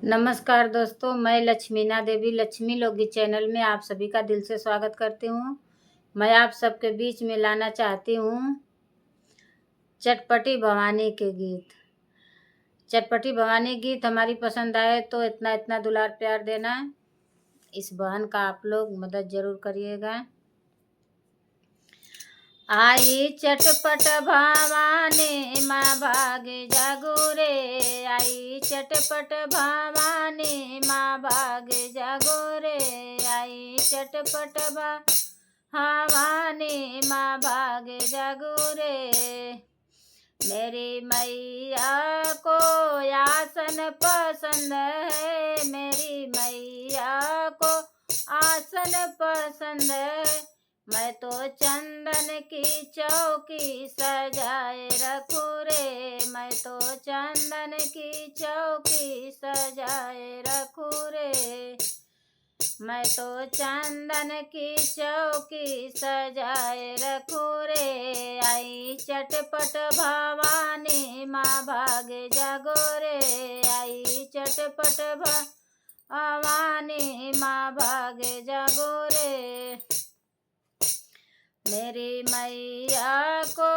नमस्कार दोस्तों, मैं लक्ष्मीना देवी लक्ष्मी लोकगीत चैनल में आप सभी का दिल से स्वागत करती हूँ। मैं आप सबके बीच में लाना चाहती हूँ चटपटी भवानी के गीत। चटपटी भवानी गीत हमारी पसंद आए तो इतना इतना दुलार प्यार देना। इस बहन का आप लोग मदद जरूर करिएगा। आई चटपट भवानी माँ भागे जागो रे, आई चटपट भवानी माँ भागे जागो रे, आई चटपट भवानी माँ भागे जागो रे। मेरी मैया को आसन पसंद है, मेरी मैया को आसन पसंद है। मैं तो चंदन की चौकी सजाए रखूं रे, मैं तो चंदन की चौकी सजाए रखूं रे, मैं तो चंदन की चौकी सजाए रखूं रे। आई चटपट भवानी माँ भागे जागो रे, आई चटपट भवानी माँ भागे जागो रे। मेरी मैया को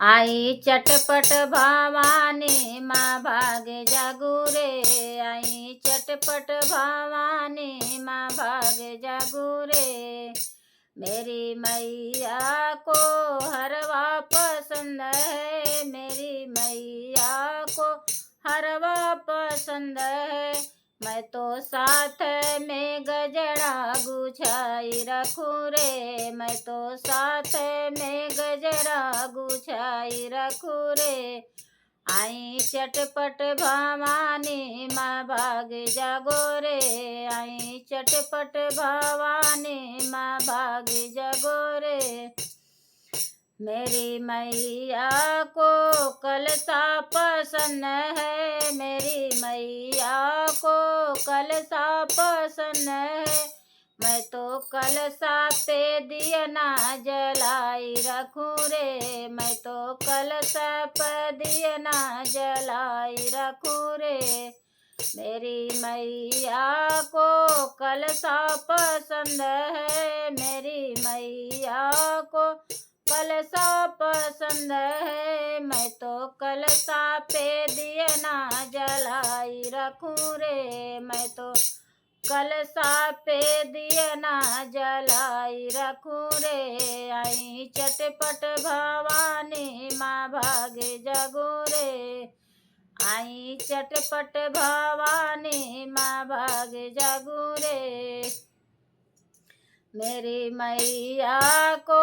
आई चटपट भवानी माँ भागे जागो रे, आई चटपट भवानी माँ भागे जागो रे। मेरी मैया को हरवा पसंद है, मेरी मैया को हरवा पसंद है। मैं तो साथ में गजरा गुछाई रखूं रे, मैं तो साथ में गजरा गुछाई रखूं रे। आई चटपट भवानी माँ भागे जागो रे, आई चटपट भवानी माँ भागे जागो रे। मेरी मैया को कलसा पसंद है, मेरी मैया को कलसा पसंद है। मैं तो कलसा पे दिया ना जलाई रखूं रे, मैं तो कलसा पे दिया ना जलाई रखूं रे। मेरी मैया को कलसा पसंद है, मेरी मैया को कलसा पसंद है। मैं तो कलसा पे दिया ना जलाई रखूं रे, मैं तो कलसा पे दिया ना जलाई रखूं रे। आई चटपट भवानी माँ भागे जागो रे, आई चटपट भवानी माँ भागे जागो रे। मेरी मैया को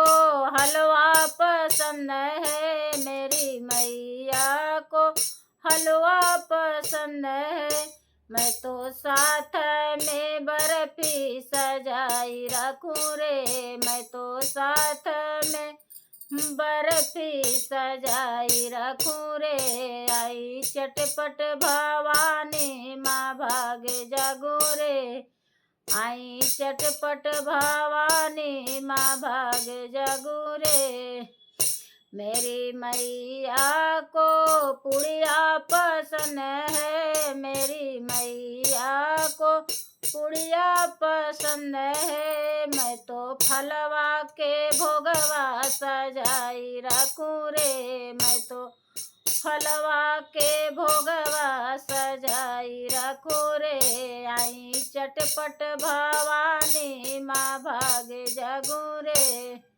हलवा पसंद है, मेरी मैया को हलवा पसंद है। मैं तो साथ में बर्फी सजाई रखूं रे, मैं तो साथ में बर्फी सजाई रखूं रे। आई चटपट भवानी माँ भागे जागो रे, आई चटपट भवानी माँ भागे जागो रे। मेरी मैया को पुड़िया पसंद है, मेरी मैया को पुड़िया पसंद है। मैं तो फलवा के भोगवा सजाई रखूं रे, मैं तो फलवा के भोगवा सजाई रखो रे। आई चटपट भवानी माँ भागे जागो रे।